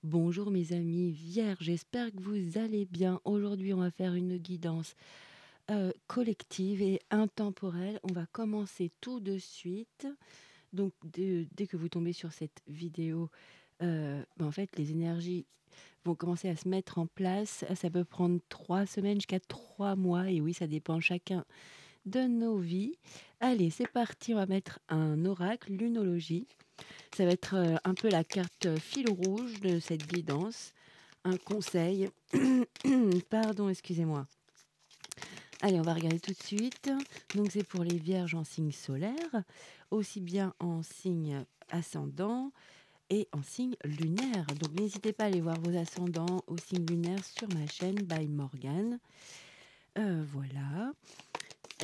Bonjour mes amis vierges, j'espère que vous allez bien. Aujourd'hui, on va faire une guidance collective et intemporelle. On va commencer tout de suite. Donc, dès que vous tombez sur cette vidéo, en fait, les énergies vont commencer à se mettre en place. Ça peut prendre 3 semaines jusqu'à 3 mois. Et oui, ça dépend chacun de nos vies. Allez, c'est parti. On va mettre un oracle, l'unologie. Ça va être un peu la carte fil rouge de cette guidance. Un conseil. Pardon, excusez-moi. Allez, on va regarder tout de suite. Donc, c'est pour les vierges en signe solaire, aussi bien en signe ascendant et en signe lunaire. Donc, n'hésitez pas à aller voir vos ascendants au signe lunaire sur ma chaîne by Morgane. Voilà.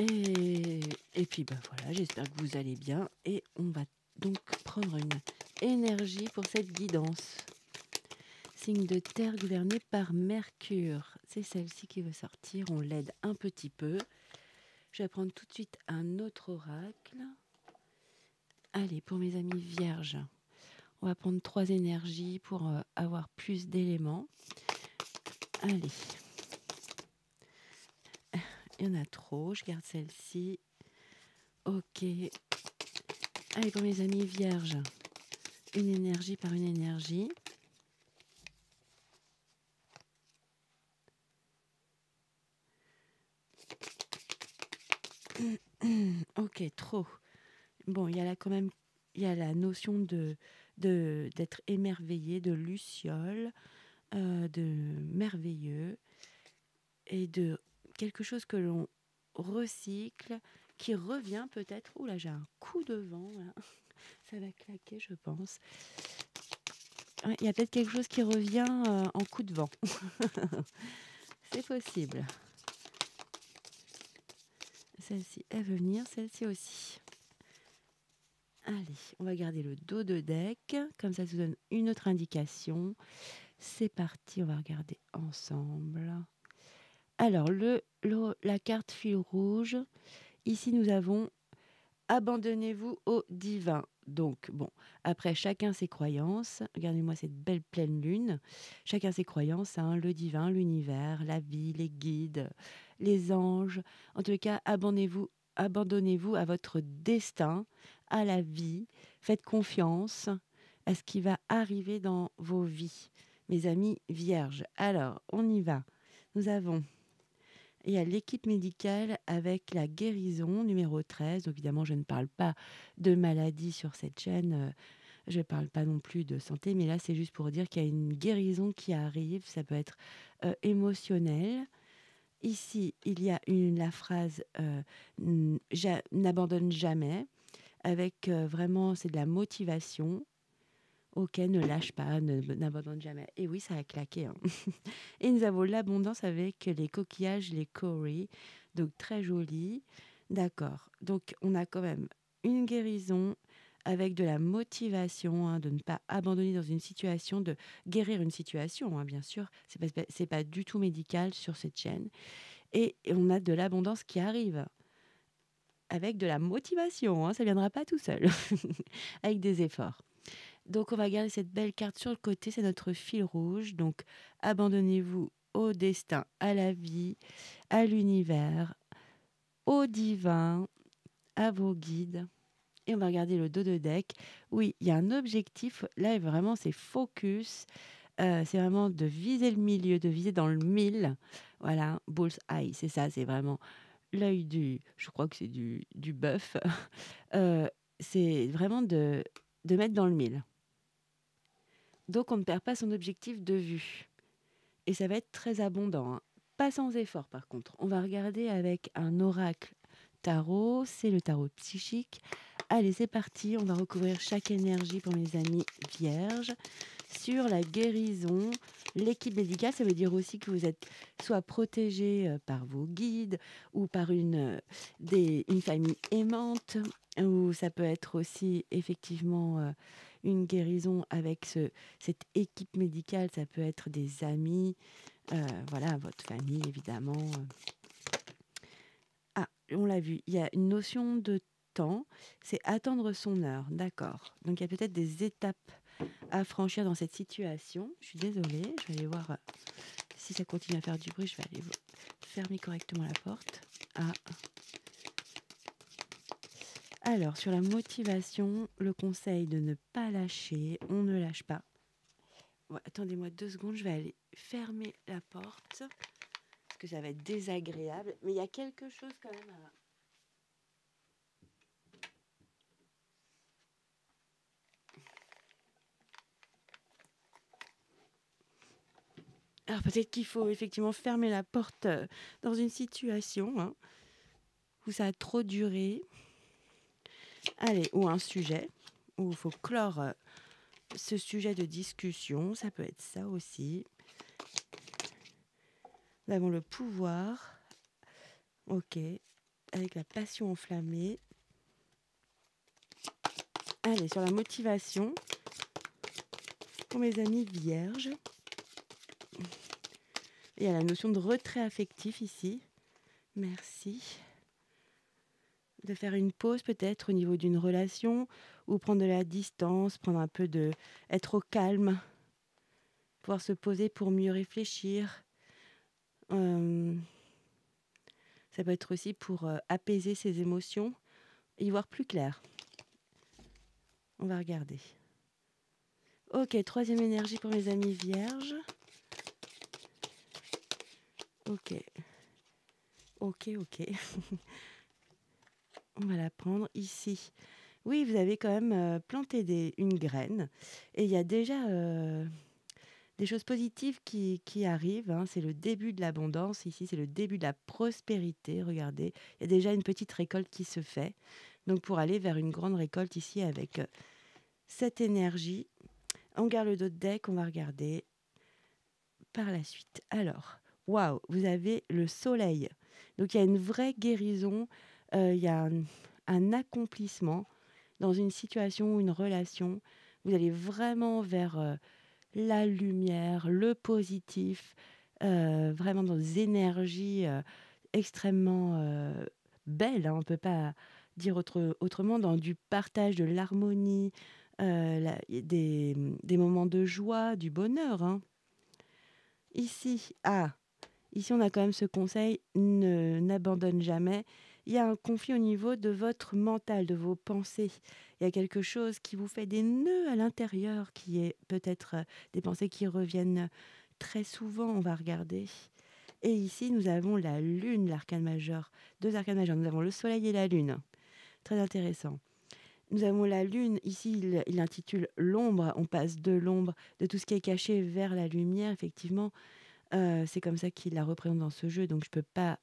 Et puis, voilà, j'espère que vous allez bien. Et on va donc prendre une énergie pour cette guidance. Signe de terre gouverné par Mercure. C'est celle-ci qui veut sortir. On l'aide un petit peu. Je vais prendre tout de suite un autre oracle. Allez, pour mes amis vierges, on va prendre 3 énergies pour avoir plus d'éléments. Allez. Il y en a trop. Je garde celle-ci. Ok. Allez, pour mes amis vierges, une énergie par une énergie. Ok, trop. Bon, il y a là quand même, il y a la notion d'être émerveillé, de luciole, de merveilleux et de quelque chose que l'on recycle, qui revient peut-être. Ouh là, j'ai un coup de vent, là. Ça va claquer, je pense. Ouais, il y a peut-être quelque chose qui revient en coup de vent. C'est possible. Celle-ci, elle veut venir, celle-ci aussi. Allez, on va garder le dos de deck, comme ça vous donne une autre indication. C'est parti, on va regarder ensemble. Alors, la carte fil rouge, ici nous avons abandonnez-vous au divin. Donc, bon, après, chacun ses croyances. Regardez-moi cette belle pleine lune. Chacun ses croyances, hein, le divin, l'univers, la vie, les guides, les anges. En tout cas, abandonnez-vous à votre destin, à la vie. Faites confiance à ce qui va arriver dans vos vies. Mes amis vierges. Alors, on y va. Nous avons il y a l'équipe médicale avec la guérison numéro 13. Donc, évidemment, je ne parle pas de maladie sur cette chaîne. Je ne parle pas non plus de santé. Mais là, c'est juste pour dire qu'il y a une guérison qui arrive. Ça peut être émotionnel. Ici, il y a la phrase n'abandonne jamais. Avec vraiment, c'est de la motivation. Ok, ne lâche pas, n'abandonne jamais. Et oui, ça a claqué, hein. Et nous avons l'abondance avec les coquillages, les cauris. Donc, très joli. D'accord. Donc, on a quand même une guérison avec de la motivation, hein, de ne pas abandonner dans une situation, de guérir une situation, hein, bien sûr. C'est pas du tout médical sur cette chaîne. Et on a de l'abondance qui arrive avec de la motivation, hein, ça ne viendra pas tout seul, avec des efforts. Donc, on va garder cette belle carte sur le côté, c'est notre fil rouge. Donc, abandonnez-vous au destin, à la vie, à l'univers, au divin, à vos guides. Et on va regarder le dos de deck. Oui, il y a un objectif. Là, vraiment, c'est focus. C'est vraiment de viser le milieu, de viser dans le mille. Voilà, bull's eye, c'est ça, c'est vraiment l'œil je crois que c'est du bœuf. Euh, c'est vraiment de mettre dans le mille. Donc, on ne perd pas son objectif de vue. Et ça va être très abondant, hein. Pas sans effort, par contre. On va regarder avec un oracle tarot. C'est le tarot psychique. Allez, c'est parti. On va recouvrir chaque énergie pour mes amis vierges. Sur la guérison, l'équipe médicale, ça veut dire aussi que vous êtes soit protégé par vos guides ou par une famille aimante, ou ça peut être aussi effectivement une guérison avec cette équipe médicale, ça peut être des amis, voilà, votre famille évidemment. Ah, on l'a vu, il y a une notion de temps, c'est attendre son heure, d'accord. Donc il y a peut-être des étapes à franchir dans cette situation. Je suis désolée, je vais aller voir si ça continue à faire du bruit. Je vais aller fermer correctement la porte. Ah. Alors, sur la motivation, le conseil de ne pas lâcher, on ne lâche pas. Ouais, attendez-moi 2 secondes, je vais aller fermer la porte, parce que ça va être désagréable. Mais il y a quelque chose quand même à... Alors peut-être qu'il faut effectivement fermer la porte dans une situation où ça a trop duré. Allez, ou un sujet, où il faut clore ce sujet de discussion. Ça peut être ça aussi. Nous avons le pouvoir. Ok. Avec la passion enflammée. Allez, sur la motivation. Pour mes amis vierges. Il y a la notion de retrait affectif ici. Merci. De faire une pause peut-être au niveau d'une relation ou prendre de la distance, prendre un peu de... être au calme, pouvoir se poser pour mieux réfléchir. Ça peut être aussi pour apaiser ses émotions et y voir plus clair. On va regarder. Ok, 3e énergie pour mes amis vierges. Ok. On va la prendre ici. Oui, vous avez quand même planté une graine. Et il y a déjà des choses positives qui arrivent. C'est le début de l'abondance. Ici, c'est le début de la prospérité. Regardez, il y a déjà une petite récolte qui se fait. Donc, pour aller vers une grande récolte ici avec cette énergie. On garde le dos de deck, on va regarder par la suite. Alors, waouh, vous avez le soleil. Donc, il y a une vraie guérison. Il y a un accomplissement dans une situation ou une relation. Vous allez vraiment vers la lumière, le positif, vraiment dans des énergies extrêmement belles. On ne peut pas dire autrement, dans du partage, de l'harmonie, des moments de joie, du bonheur. Ici, ici, on a quand même ce conseil, n'abandonne jamais. Il y a un conflit au niveau de votre mental, de vos pensées. Il y a quelque chose qui vous fait des nœuds à l'intérieur, qui est peut-être des pensées qui reviennent très souvent. On va regarder. Et ici, nous avons la lune, l'arcane majeur. 2 arcanes majeurs. Nous avons le soleil et la lune. Très intéressant. Nous avons la lune. Ici, il intitule l'ombre. On passe de l'ombre, de tout ce qui est caché vers la lumière, effectivement. C'est comme ça qu'il la représente dans ce jeu, donc je peux pas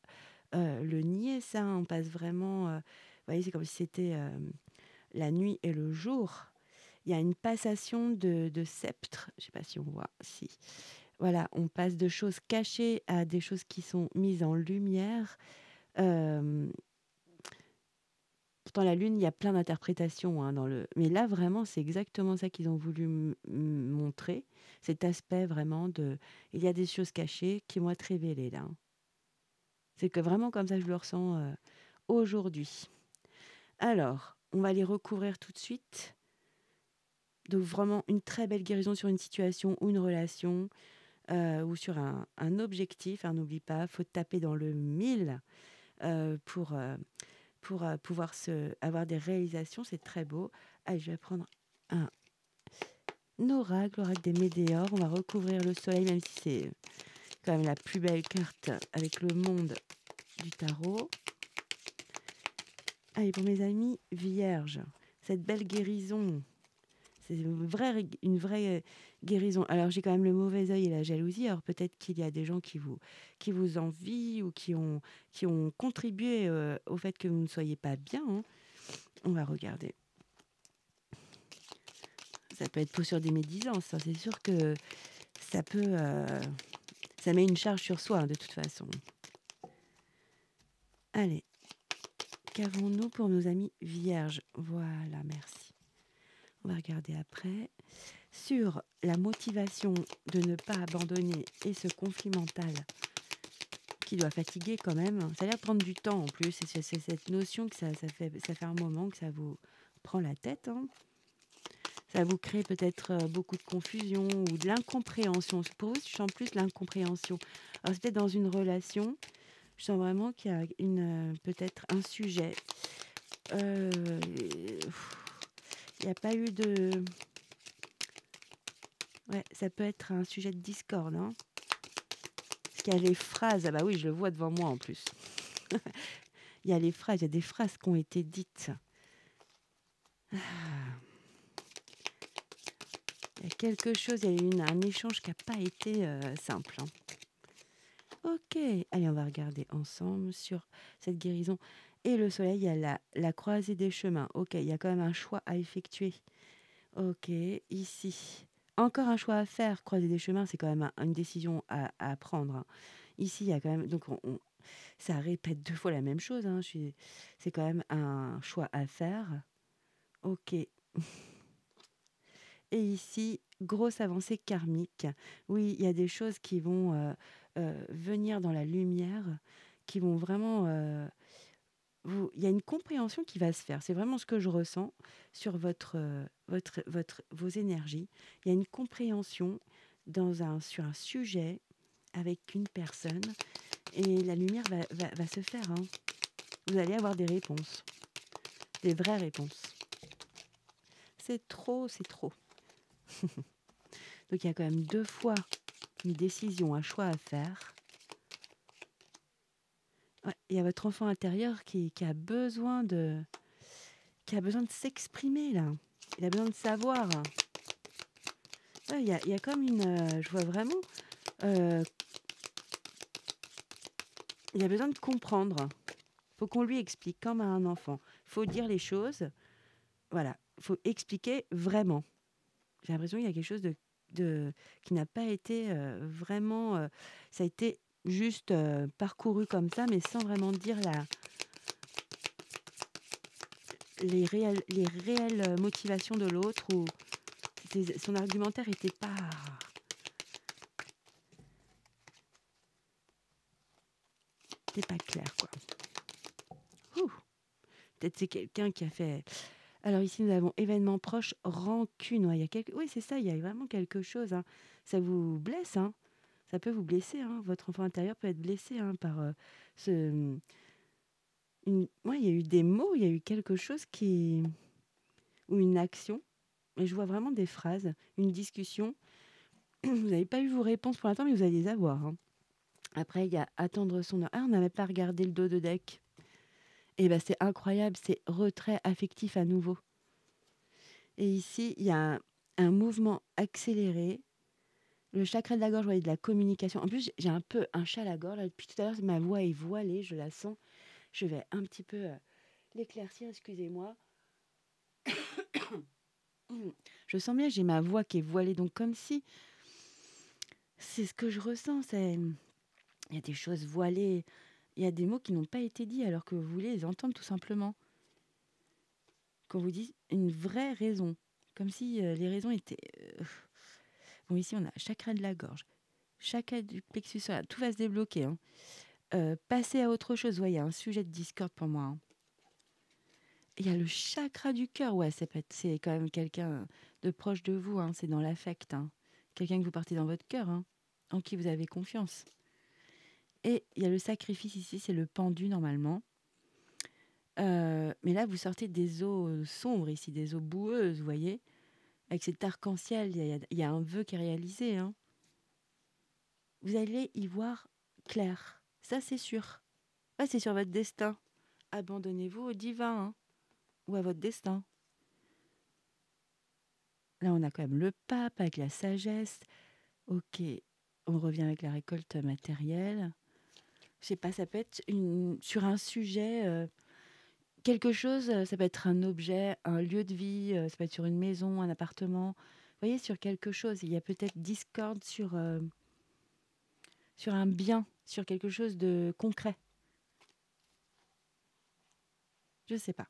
le nier, ça. On passe vraiment... vous voyez, c'est comme si c'était la nuit et le jour. Il y a une passation de sceptre. Je sais pas si on voit. Si. Voilà, on passe de choses cachées à des choses qui sont mises en lumière. Pourtant, la lune, il y a plein d'interprétations dans le... Mais là, vraiment, c'est exactement ça qu'ils ont voulu montrer. Cet aspect vraiment de... Il y a des choses cachées qui vont être révélées là. C'est que vraiment comme ça que je le ressens aujourd'hui. Alors, on va les recouvrir tout de suite. Donc vraiment une très belle guérison sur une situation ou une relation ou sur un objectif. N'oublie pas, il faut taper dans le 1000 pour pouvoir avoir des réalisations. C'est très beau. Allez, je vais prendre un oracle, l'oracle des Médéors. On va recouvrir le soleil, même si c'est quand même la plus belle carte avec le monde du tarot. Allez, pour mes amis vierges, cette belle guérison, c'est une vraie guérison. Alors, j'ai quand même le mauvais œil et la jalousie. Alors, peut-être qu'il y a des gens qui vous envient ou qui ont contribué au fait que vous ne soyez pas bien. On va regarder. Ça peut être sur des médisances. C'est sûr que ça peut... ça met une charge sur soi, de toute façon. Allez. Qu'avons-nous pour nos amis vierges? Voilà, merci. On va regarder après. Sur la motivation de ne pas abandonner et ce conflit mental qui doit fatiguer quand même. Ça a l'air de prendre du temps en plus. C'est cette notion que ça fait un moment que ça vous prend la tête. Ça vous crée peut-être beaucoup de confusion ou de l'incompréhension. Pour vous, je sens plus l'incompréhension. Alors, c'est peut-être dans une relation, je sens vraiment qu'il y a peut-être un sujet. Euh, Il n'y a pas eu de... Ouais, ça peut être un sujet de discorde, hein. Parce qu'il y a les phrases, ah bah oui, je le vois devant moi en plus. Il y a les phrases, il y a des phrases qui ont été dites. Ah, il y a quelque chose, il y a eu un échange qui n'a pas été simple, hein. Ok, allez, on va regarder ensemble sur cette guérison. Et le soleil, il y a la croisée des chemins. Ok, il y a quand même un choix à effectuer. Ok, ici. Encore un choix à faire. Croiser des chemins, c'est quand même une décision à prendre, hein. Ici, il y a quand même... Donc, ça répète 2 fois la même chose, hein. C'est quand même un choix à faire. Ok. Et ici, grosse avancée karmique. Oui, il y a des choses qui vont venir dans la lumière, qui vont vraiment... il y a une compréhension qui va se faire. C'est vraiment ce que je ressens sur vos énergies. Il y a une compréhension sur un sujet avec une personne et la lumière va se faire, hein. Vous allez avoir des réponses, des vraies réponses. C'est trop, c'est trop. Donc il y a quand même 2 fois une décision, un choix à faire. Ouais, il y a votre enfant intérieur qui a besoin de s'exprimer là. Il a besoin de savoir. Ouais, il y a comme je vois vraiment, euh, il a besoin de comprendre. Faut qu'on lui explique comme à un enfant. Faut dire les choses. Voilà, faut expliquer vraiment. J'ai l'impression qu'il y a quelque chose qui n'a pas été vraiment... ça a été juste parcouru comme ça, mais sans vraiment dire les réelles motivations de l'autre. Ou son argumentaire n'était pas clair, quoi. Ouh. Peut-être c'est quelqu'un qui a fait... Alors ici, nous avons événement proche, rancune. Ouais, oui, c'est ça, il y a vraiment quelque chose, hein. Ça vous blesse, hein. Ça peut vous blesser, hein. Votre enfant intérieur peut être blessé, hein, par ce... Ouais, il y a eu des mots, il y a eu quelque chose ou une action. Et je vois vraiment des phrases, une discussion. Vous n'avez pas eu vos réponses pour l'instant, mais vous allez les avoir, hein. Après, il y a attendre son heure. Ah, on n'avait pas regardé le dos de deck. Et ben, c'est incroyable, c'est retrait affectif à nouveau. Et ici, il y a un mouvement accéléré. Le chakra de la gorge, voyez, de la communication. En plus, j'ai un peu un chat à la gorge. Là, depuis tout à l'heure, ma voix est voilée, je la sens. Je vais un petit peu l'éclaircir, excusez-moi. Je sens bien, j'ai ma voix qui est voilée. Donc, comme si c'est ce que je ressens. Il y a des choses voilées. Il y a des mots qui n'ont pas été dits alors que vous voulez les entendre tout simplement. Quand vous dites une vraie raison. Comme si les raisons étaient... Bon, ici, on a chakra de la gorge, chakra du plexus solaire. Tout va se débloquer, hein. Passer à autre chose. Ouais, il y a un sujet de discorde pour moi, hein. Il y a le chakra du cœur. Ouais, c'est quand même quelqu'un de proche de vous, hein. C'est dans l'affect, hein. Quelqu'un que vous partez dans votre cœur, hein, en qui vous avez confiance. Et il y a le sacrifice ici, c'est le pendu normalement. Mais là, vous sortez des eaux sombres ici, des eaux boueuses, vous voyez. Avec cet arc-en-ciel, il y a un vœu qui est réalisé, hein. Vous allez y voir clair. Ça, c'est sûr. Ouais, c'est sur votre destin. Abandonnez-vous au divin, hein, ou à votre destin. Là, on a quand même le pape avec la sagesse. Ok, on revient avec la récolte matérielle. Je sais pas, ça peut être sur un sujet, quelque chose, ça peut être un objet, un lieu de vie, ça peut être sur une maison, un appartement. Vous voyez, sur quelque chose, il y a peut-être discorde sur un bien, sur quelque chose de concret. Je sais pas.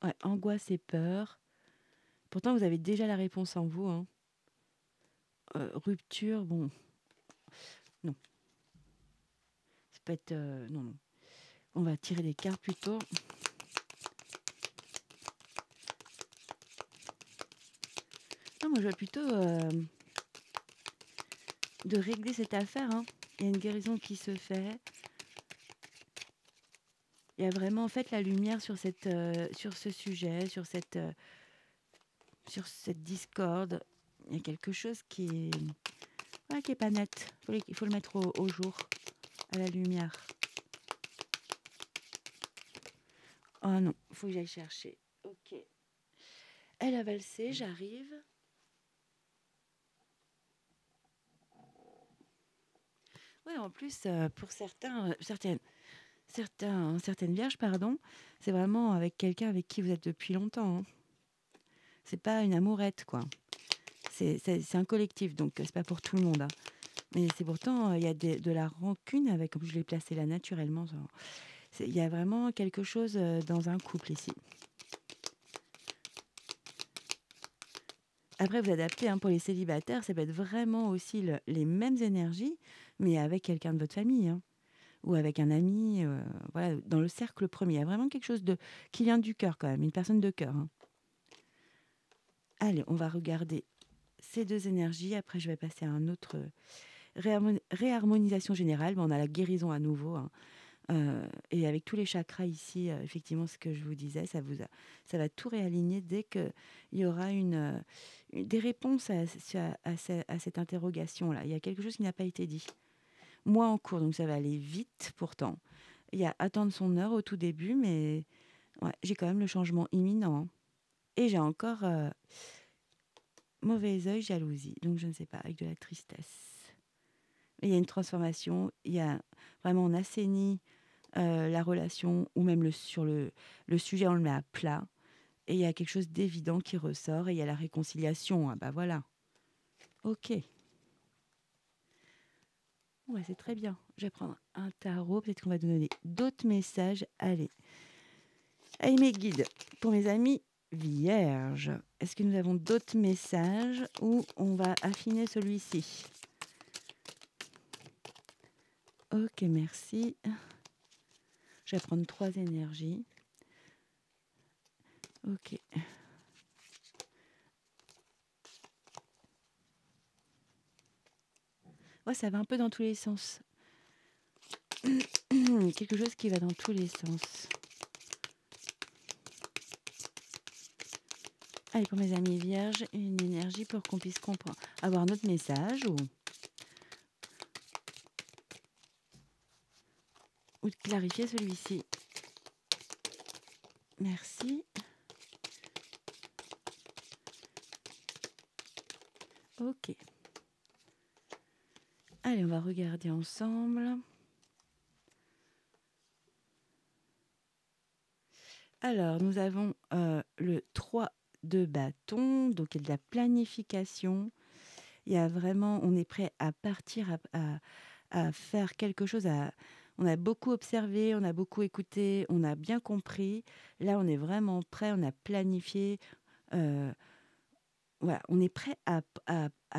Ouais, angoisse et peur. Pourtant, vous avez déjà la réponse en vous, hein. Rupture, bon, non. Ça peut être... non, non. On va tirer des cartes plutôt. moi, je vois plutôt de régler cette affaire, hein. Il y a une guérison qui se fait. Il y a vraiment, en fait, la lumière sur ce sujet, sur cette discorde. Il y a quelque chose ouais, qui est pas net. Il faut le mettre au jour, à la lumière. Oh non, faut que j'aille chercher. Ok. Elle a valsé, j'arrive. Ouais, en plus, pour certaines vierges, pardon, c'est vraiment avec quelqu'un avec qui vous êtes depuis longtemps, hein. C'est pas une amourette, quoi. C'est un collectif, donc c'est pas pour tout le monde, hein. Mais c'est pourtant, il y a de la rancune avec, comme je l'ai placé là naturellement. Il y a vraiment quelque chose dans un couple ici. Après, vous adaptez, hein, pour les célibataires, ça peut être vraiment aussi les mêmes énergies, mais avec quelqu'un de votre famille, hein, ou avec un ami, voilà, dans le cercle premier. Il y a vraiment quelque chose qui vient du cœur quand même, une personne de cœur, hein. Allez, on va regarder ces deux énergies. Après, je vais passer à un autre réharmonisation générale. Bon, on a la guérison à nouveau, hein. Et avec tous les chakras ici, effectivement, ce que je vous disais, ça va tout réaligner dès qu'il y aura des réponses à cette interrogation-là. Il y a quelque chose qui n'a pas été dit. Moi en cours, donc ça va aller vite pourtant. Il y a attendre son heure au tout début, mais ouais, j'ai quand même le changement imminent, hein. Et j'ai encore mauvais œil, jalousie. Donc je ne sais pas, avec de la tristesse. Il y a une transformation, il y a vraiment, on assainit la relation, ou même sur le sujet, on le met à plat. Et il y a quelque chose d'évident qui ressort, et il y a la réconciliation. Ah bah voilà. Ok. Ouais, c'est très bien. Je vais prendre un tarot. Peut-être qu'on va donner d'autres messages. Allez. Allez, mes guides. Pour mes amis vierges, est-ce que nous avons d'autres messages ou on va affiner celui-ci? Ok, merci. Je vais prendre 3 énergies. Ok. Ouais, ça va un peu dans tous les sens. Quelque chose qui va dans tous les sens. Allez, pour mes amis vierges, une énergie pour qu'on puisse comprendre. Avoir notre message ou de clarifier celui-ci. Merci. Ok. Allez, on va regarder ensemble. Alors, nous avons le 3 de bâton, donc il y a de la planification. Il y a vraiment, on est prêt à partir, à faire quelque chose. On a beaucoup observé, on a beaucoup écouté, on a bien compris. Là, on est vraiment prêt, on a planifié. euh, voilà, on est prêt à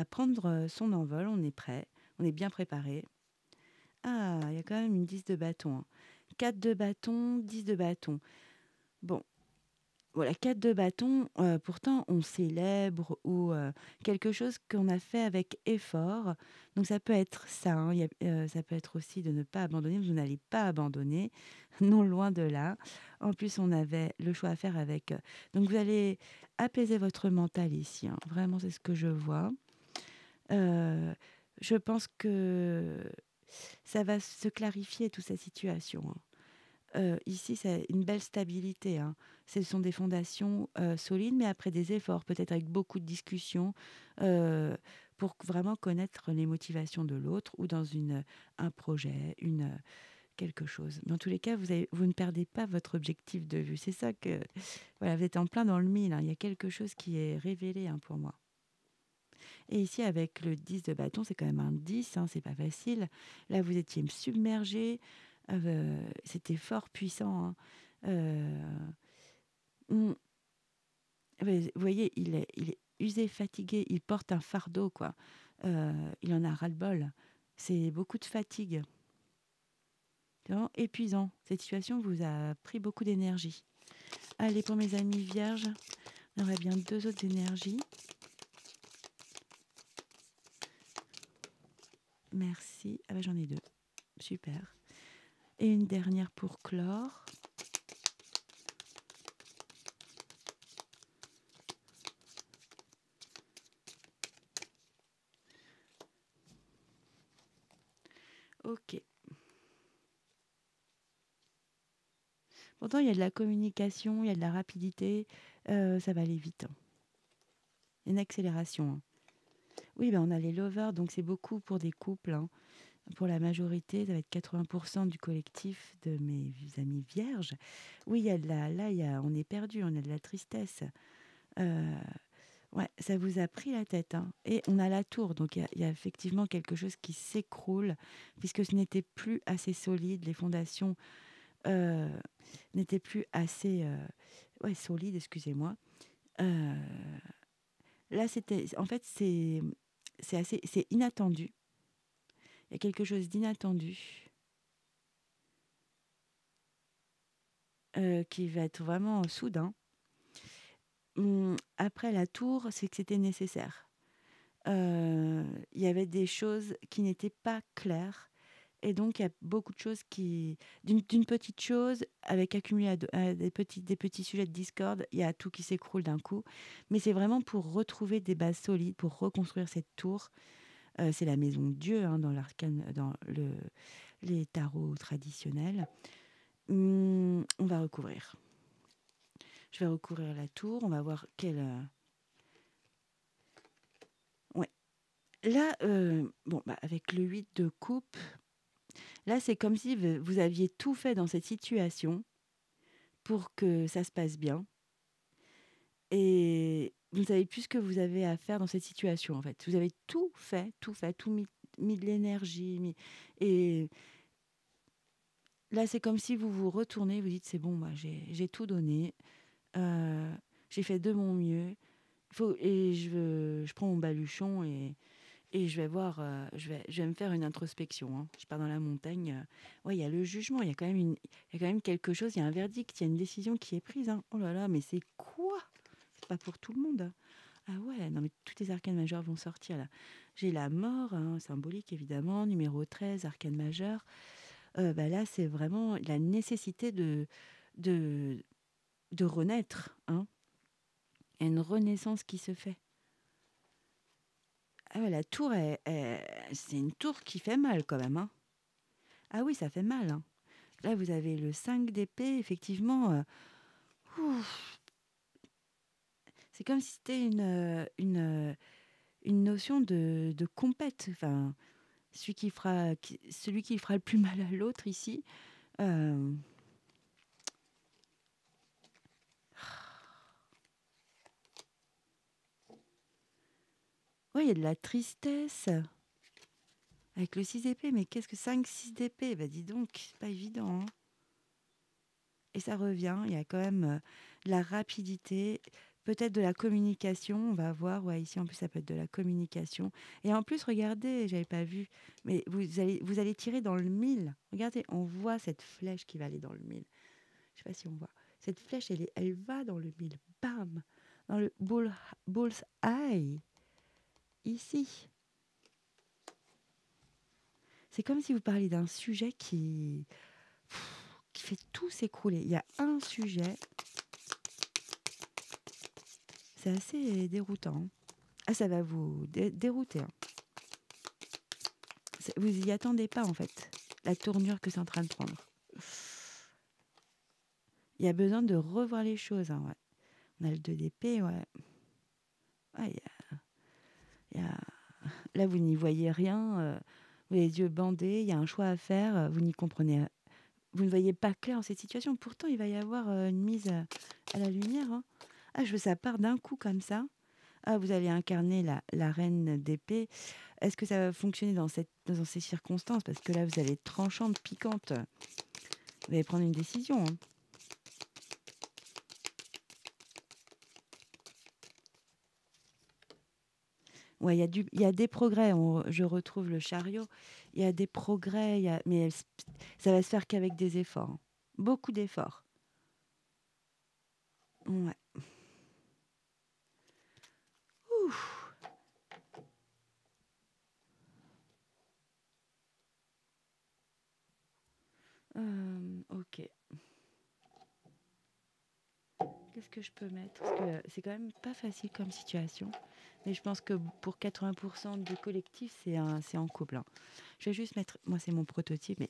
prendre son envol, on est prêt, on est bien préparé. Ah, il y a quand même une 10 de bâton, hein. 4 de bâton, 10 de bâton. Bon, voilà, 4 de bâton, pourtant on célèbre ou quelque chose qu'on a fait avec effort. Donc ça peut être ça, hein, ça peut être aussi de ne pas abandonner. Vous n'allez pas abandonner, non loin de là. En plus, on avait le choix à faire avec. Donc vous allez apaiser votre mental ici, hein. Vraiment, c'est ce que je vois. Euh, je pense que ça va se clarifier toute cette situation, hein. Ici, c'est une belle stabilité, hein. Ce sont des fondations solides, mais après des efforts, peut-être avec beaucoup de discussions, pour vraiment connaître les motivations de l'autre ou dans un projet, quelque chose. Mais en tous les cas, vous ne perdez pas votre objectif de vue. C'est ça que... Voilà, vous êtes en plein dans le mille, hein. Il y a quelque chose qui est révélé, hein, pour moi. Et ici, avec le 10 de bâton, c'est quand même un 10, hein, c'est pas facile. Là, vous étiez submergé. C'était fort puissant, hein. On- Vous voyez, il est usé, fatigué, il porte un fardeau, quoi. Il en a ras-le-bol. C'est beaucoup de fatigue. C'est vraiment épuisant. Cette situation vous a pris beaucoup d'énergie. Allez, pour mes amis vierges, on aurait bien 2 autres énergies. Merci. Ah bah, j'en ai 2. Super. Et une dernière pour clore. Ok. Pourtant, il y a de la communication, il y a de la rapidité. Ça va aller vite, hein. Il y a une accélération, hein. Oui, ben, on a les lovers, donc c'est beaucoup pour des couples, hein. Pour la majorité, ça va être 80% du collectif de mes amis vierges. Oui, il y a de la, là, on est perdu, on a de la tristesse. Euh, ouais, ça vous a pris la tête, hein. Et on a la tour, donc il y a effectivement quelque chose qui s'écroule, puisque ce n'était plus assez solide, les fondations euh, n'étaient plus assez ouais, solides, excusez-moi. Euh, là, en fait, c'est inattendu. Il y a quelque chose d'inattendu qui va être vraiment soudain. Après la tour, c'est que c'était nécessaire. Il y avait des choses qui n'étaient pas claires. Et donc, il y a beaucoup de choses qui... D'une petite chose, avec accumulé à des petits sujets de discorde, il y a tout qui s'écroule d'un coup. Mais c'est vraiment pour retrouver des bases solides, pour reconstruire cette tour. C'est la maison de Dieu, hein, dans l'arcane, les tarots traditionnels. On va recouvrir. Je vais recouvrir la tour. On va voir quelle... Ouais. Là, bon, bah, avec le 8 de coupe, là, c'est comme si vous aviez tout fait dans cette situation pour que ça se passe bien. Et vous ne savez plus ce que vous avez à faire dans cette situation, en fait. Vous avez tout fait, tout mis de l'énergie. Et là, c'est comme si vous vous retournez, vous dites, c'est bon, moi, j'ai tout donné. Euh, j'ai fait de mon mieux. Et je prends mon baluchon et je vais voir, je vais me faire une introspection, hein. Je pars dans la montagne. Ouais, il y a le jugement, il y a quand même quelque chose, il y a un verdict, il y a une décision qui est prise, hein. Oh là là, mais c'est quoi? C'est pas pour tout le monde, hein. Ah ouais, non mais toutes les arcanes majeures vont sortir là. J'ai la mort, hein, symbolique évidemment, numéro 13, arcane majeure. Bah là, c'est vraiment la nécessité de, de renaître, hein. Il y a une renaissance qui se fait. Ah ouais, la tour, c'est une tour qui fait mal quand même, hein. Ah oui, ça fait mal, hein. Là, vous avez le 5 d'épée, effectivement. Ouf, c'est comme si c'était une notion de compète. Enfin, celui qui fera le plus mal à l'autre ici. euh, ouais, il y a de la tristesse avec le 6 d'épée. Mais qu'est-ce que 5, 6 d'épée? Bah dis donc, c'est pas évident, hein. Et ça revient, il y a quand même de la rapidité, peut-être de la communication, on va voir. Ouais, ici en plus ça peut être de la communication. Et en plus, regardez, j'avais pas vu, mais vous allez tirer dans le mille. Regardez, on voit cette flèche qui va aller dans le mille. Je sais pas si on voit. Cette flèche, elle va dans le mille. Bam! Dans le bull's eye. Ici. C'est comme si vous parliez d'un sujet qui fait tout s'écrouler. Il y a un sujet. C'est assez déroutant. Ah, ça va vous dérouter, hein. Vous y attendez pas, en fait, la tournure que c'est en train de prendre. Il y a besoin de revoir les choses, hein, ouais. On a le 2 d'épée, ouais. Ouais, là, vous n'y voyez rien. Vous avez les yeux bandés, il y a un choix à faire. Vous n'y comprenez... Vous ne voyez pas clair dans cette situation. Pourtant, il va y avoir une mise à la lumière, hein. Ah, ça part d'un coup comme ça. Ah, vous allez incarner la reine d'épée. Est-ce que ça va fonctionner dans ces circonstances? Parce que là, vous allez être tranchante, piquante. Vous allez prendre une décision, hein. Ouais, il y a des progrès. Je retrouve le chariot. Il y a des progrès, mais ça va se faire qu'avec des efforts, hein. Beaucoup d'efforts. Ouais. Ouh. Ok. Qu'est-ce que je peux mettre? Parce que c'est quand même pas facile comme situation. Mais je pense que pour 80% du collectif, c'est en couple, hein. Je vais juste mettre... Moi, c'est mon prototype, mais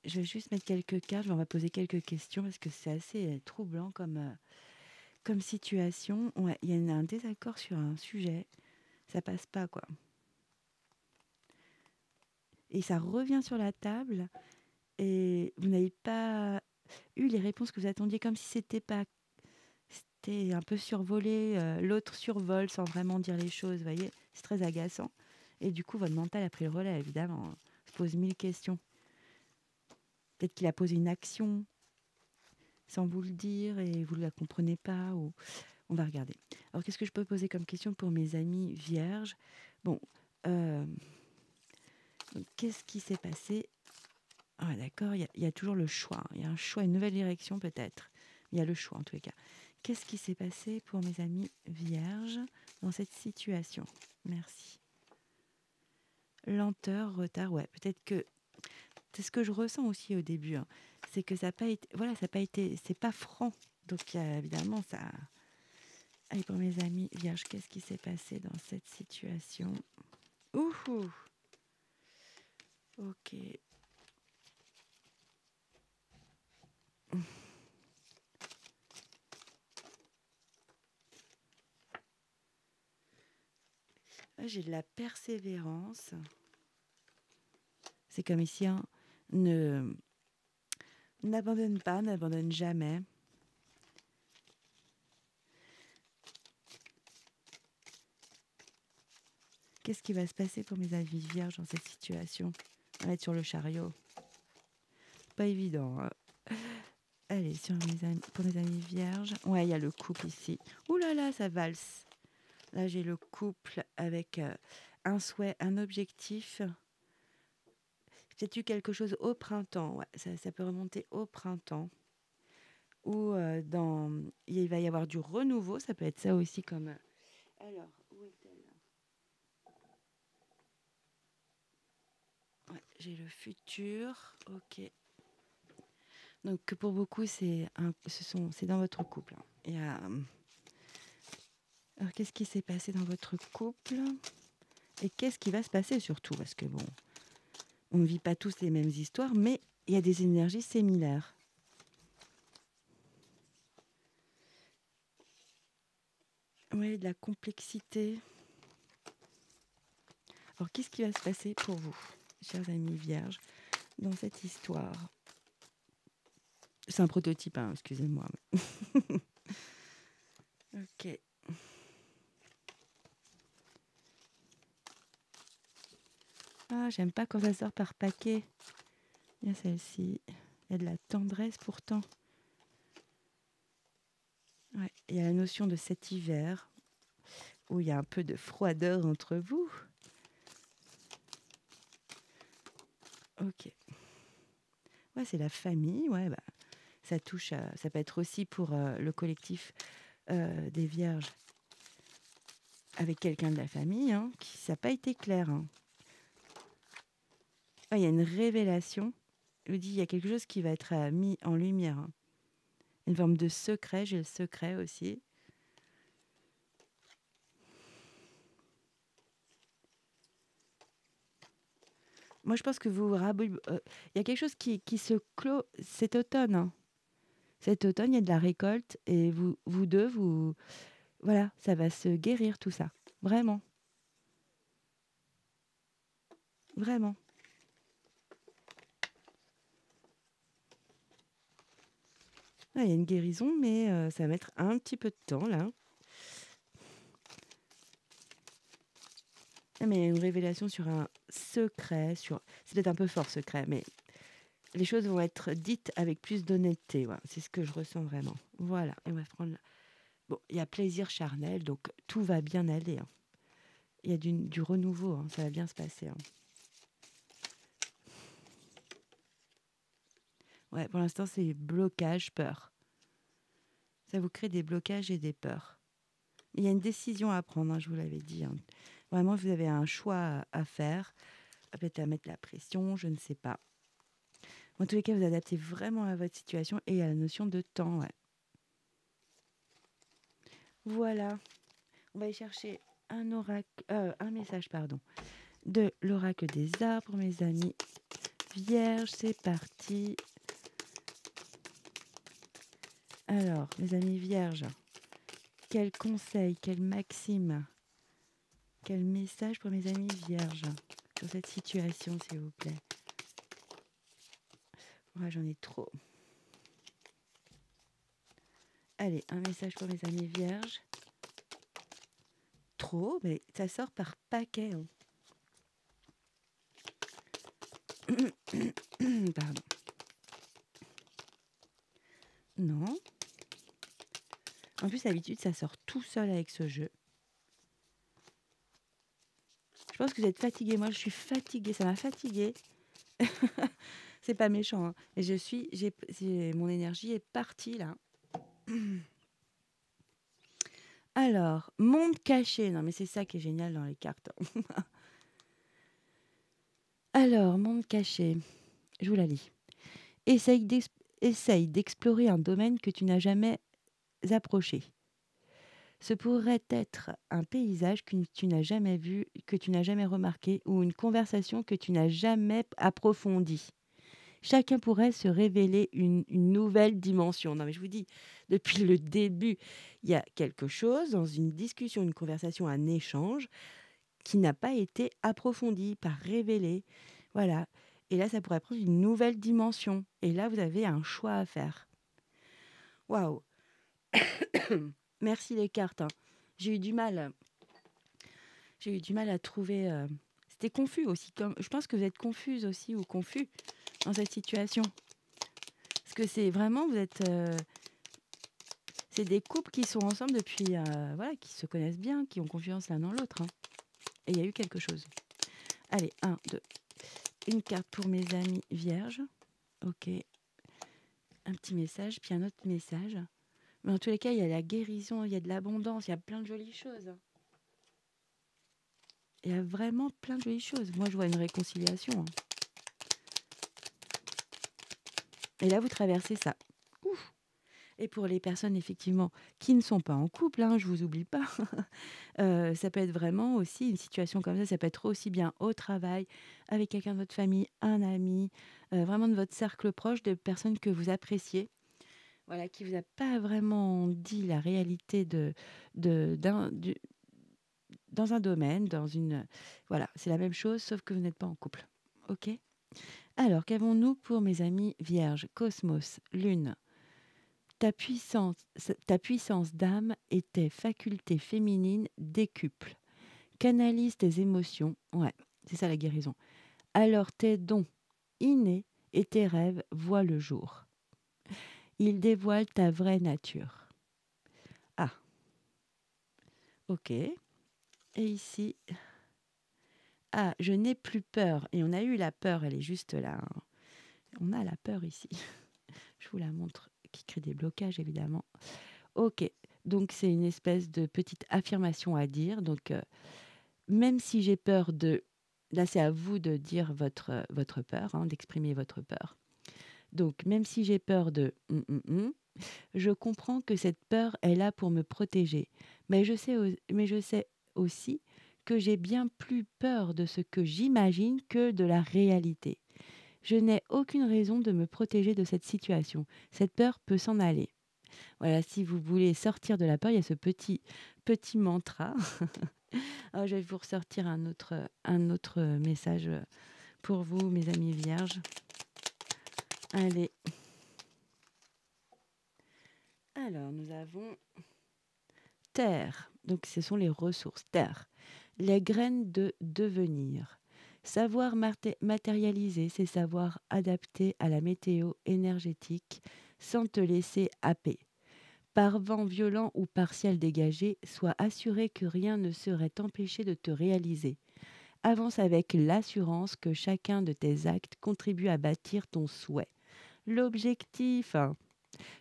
je vais juste mettre quelques cartes. On va poser quelques questions parce que c'est assez troublant comme situation. Ouais, il y a un désaccord sur un sujet. Ça passe pas, quoi. Et ça revient sur la table. Et vous n'avez pas eu les réponses que vous attendiez, comme si c'était un peu survolé. L'autre survole sans vraiment dire les choses, vous voyez. C'est très agaçant. Et du coup, votre mental a pris le relais, évidemment. Se pose 1000 questions. Peut-être qu'il a posé une action sans vous le dire et vous ne la comprenez pas. Ou... On va regarder. Alors, qu'est-ce que je peux poser comme question pour mes amis vierges? Bon, euh, qu'est-ce qui s'est passé? Ah, d'accord, il y a toujours le choix. Il y a un choix, une nouvelle direction peut-être. Il y a le choix en tous les cas. Qu'est-ce qui s'est passé pour mes amis vierges dans cette situation? Merci. Lenteur, retard, ouais. Peut-être que c'est ce que je ressens aussi au début, hein. C'est que ça n'a pas été, voilà, ça n'a pas été, c'est pas franc. Donc évidemment, ça. Allez, pour mes amis vierges, qu'est-ce qui s'est passé dans cette situation? Ouh, ok. Là, j'ai de la persévérance. C'est comme ici, hein, n'abandonne pas, n'abandonne jamais. Qu'est-ce qui va se passer pour mes amis vierges dans cette situation? On va être sur le chariot. Pas évident, hein. Allez, pour mes amis vierges. Ouais, il y a le couple ici. Ouh là là, ça valse. Là, j'ai le couple avec un souhait, un objectif. Peut-être eu quelque chose au printemps. Ouais, ça peut remonter au printemps. Ou il va y avoir du renouveau. Ça peut être ça aussi comme... Alors, où est-elle? Ouais, j'ai le futur. Ok. Donc pour beaucoup, c'est dans votre couple, hein. Alors qu'est-ce qui s'est passé dans votre couple? Et qu'est-ce qui va se passer surtout? Parce que bon, on ne vit pas tous les mêmes histoires, mais il y a des énergies similaires. Oui, de la complexité. Alors qu'est-ce qui va se passer pour vous, chers amis vierges, dans cette histoire? C'est un prototype, hein, excusez-moi. Ok. Ah, j'aime pas quand ça sort par paquet. Il y a celle-ci. Il y a de la tendresse pourtant. Ouais, il y a la notion de cet hiver où il y a un peu de froideur entre vous. Ok. Ouais, c'est la famille. Ouais, bah, ça touche ça peut être aussi pour le collectif des vierges avec quelqu'un de la famille, hein, ça n'a pas été clair, hein. Ah, il y a une révélation. Je vous dis, il y a quelque chose qui va être mis en lumière, hein. Une forme de secret. J'ai le secret aussi. Moi, je pense que il y a quelque chose qui se clôt cet automne, hein. Cet automne, il y a de la récolte et vous deux, voilà, ça va se guérir tout ça. Vraiment, vraiment. Ah, il y a une guérison, mais ça va mettre un petit peu de temps là. Ah, mais il y a une révélation sur un secret, c'est peut-être un peu fort secret, mais les choses vont être dites avec plus d'honnêteté. Voilà. C'est ce que je ressens vraiment. Voilà, et on va prendre. Bon, il y a plaisir charnel, donc tout va bien aller, hein. Il y a du renouveau, hein, ça va bien se passer, hein. Ouais, pour l'instant, c'est blocage, peur. Ça vous crée des blocages et des peurs. Il y a une décision à prendre, hein, je vous l'avais dit, hein. Vraiment, vous avez un choix à faire, peut-être à mettre la pression, je ne sais pas. En tous les cas, vous adaptez vraiment à votre situation et à la notion de temps. Ouais. Voilà. On va aller chercher un message, pardon, de l'oracle des arts pour mes amis vierges. C'est parti. Alors, mes amis vierges, quel conseil, quelle maxime, quel message pour mes amis vierges sur cette situation, s'il vous plaît. Ouais, j'en ai trop. Allez, un message pour mes amis vierges. Trop, mais ça sort par paquet. Hein. Pardon. Non. En plus, d'habitude, ça sort tout seul avec ce jeu. Je pense que vous êtes fatigué. Moi, je suis fatiguée. Ça m'a fatiguée. C'est pas méchant. Hein. Et mon énergie est partie là. Alors, monde caché. Non, mais c'est ça qui est génial dans les cartes. Alors, monde caché. Je vous la lis. Essaye d'explorer un domaine que tu n'as jamais approché. Ce pourrait être un paysage que tu n'as jamais vu, que tu n'as jamais remarqué, ou une conversation que tu n'as jamais approfondie. Chacun pourrait se révéler une nouvelle dimension. Non, mais je vous dis, depuis le début, il y a quelque chose dans une discussion, une conversation, un échange qui n'a pas été approfondi, pas révélé. Voilà. Et là, ça pourrait prendre une nouvelle dimension. Et là, vous avez un choix à faire. Waouh. Merci les cartes. Hein. J'ai eu du mal. J'ai eu du mal à trouver. C'était confus aussi. Je pense que vous êtes confuse aussi ou confus dans cette situation. Parce que c'est vraiment, vous êtes. C'est des couples qui sont ensemble depuis. Voilà, qui se connaissent bien, qui ont confiance l'un dans l'autre. Hein. Et il y a eu quelque chose. Allez, 1, 2. Une carte pour mes amis vierges. Ok. Un petit message, puis un autre message. Mais en tous les cas, il y a la guérison, il y a de l'abondance, il y a plein de jolies choses. Il y a vraiment plein de jolies choses. Moi, je vois une réconciliation. Hein. Et là, vous traversez ça. Ouf. Et pour les personnes, effectivement, qui ne sont pas en couple, hein, je ne vous oublie pas, ça peut être vraiment aussi une situation comme ça. Ça peut être aussi bien au travail, avec quelqu'un de votre famille, un ami, vraiment de votre cercle proche, de personnes que vous appréciez. Voilà, qui vous a pas vraiment dit la réalité dans un domaine, dans une... Voilà, c'est la même chose, sauf que vous n'êtes pas en couple. OK? Alors, qu'avons-nous pour mes amis vierges? Cosmos, Lune. Ta puissance d'âme et tes facultés féminines décuplent. Canalise tes émotions. Ouais, c'est ça la guérison. Alors tes dons innés et tes rêves voient le jour. Ils dévoilent ta vraie nature. Ah, ok. Et ici, ah, je n'ai plus peur. Et on a eu la peur, elle est juste là. Hein. On a la peur ici. Je vous la montre, qui crée des blocages évidemment. Ok, donc c'est une espèce de petite affirmation à dire. Donc, même si j'ai peur de... Là, c'est à vous de dire votre peur, hein, d'exprimer votre peur. Donc, même si j'ai peur de... je comprends que cette peur est là pour me protéger. Mais je sais aussi que j'ai bien plus peur de ce que j'imagine que de la réalité. Je n'ai aucune raison de me protéger de cette situation. Cette peur peut s'en aller. Voilà, si vous voulez sortir de la peur, il y a ce petit mantra. Alors, je vais vous ressortir un autre message pour vous, mes amis vierges. Allez. Alors, nous avons terre. Donc, ce sont les ressources. Terre. Les graines de devenir. Savoir matérialiser, c'est savoir adapter à la météo énergétique sans te laisser happer. Par vent violent ou partiel dégagé, sois assuré que rien ne serait empêché de te réaliser. Avance avec l'assurance que chacun de tes actes contribue à bâtir ton souhait. L'objectif. Hein.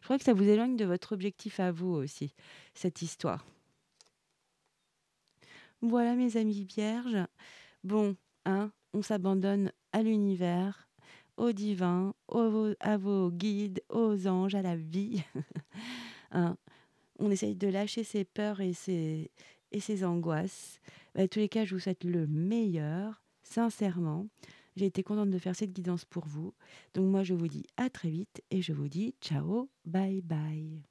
Je crois que ça vous éloigne de votre objectif à vous aussi, cette histoire. Voilà mes amis vierges. Bon, hein, on s'abandonne à l'univers, au divin, à vos guides, aux anges, à la vie. Hein. On essaye de lâcher ses peurs et ses angoisses. Dans tous les cas, je vous souhaite le meilleur, sincèrement. J'ai été contente de faire cette guidance pour vous. Donc moi, je vous dis à très vite et je vous dis ciao, bye bye.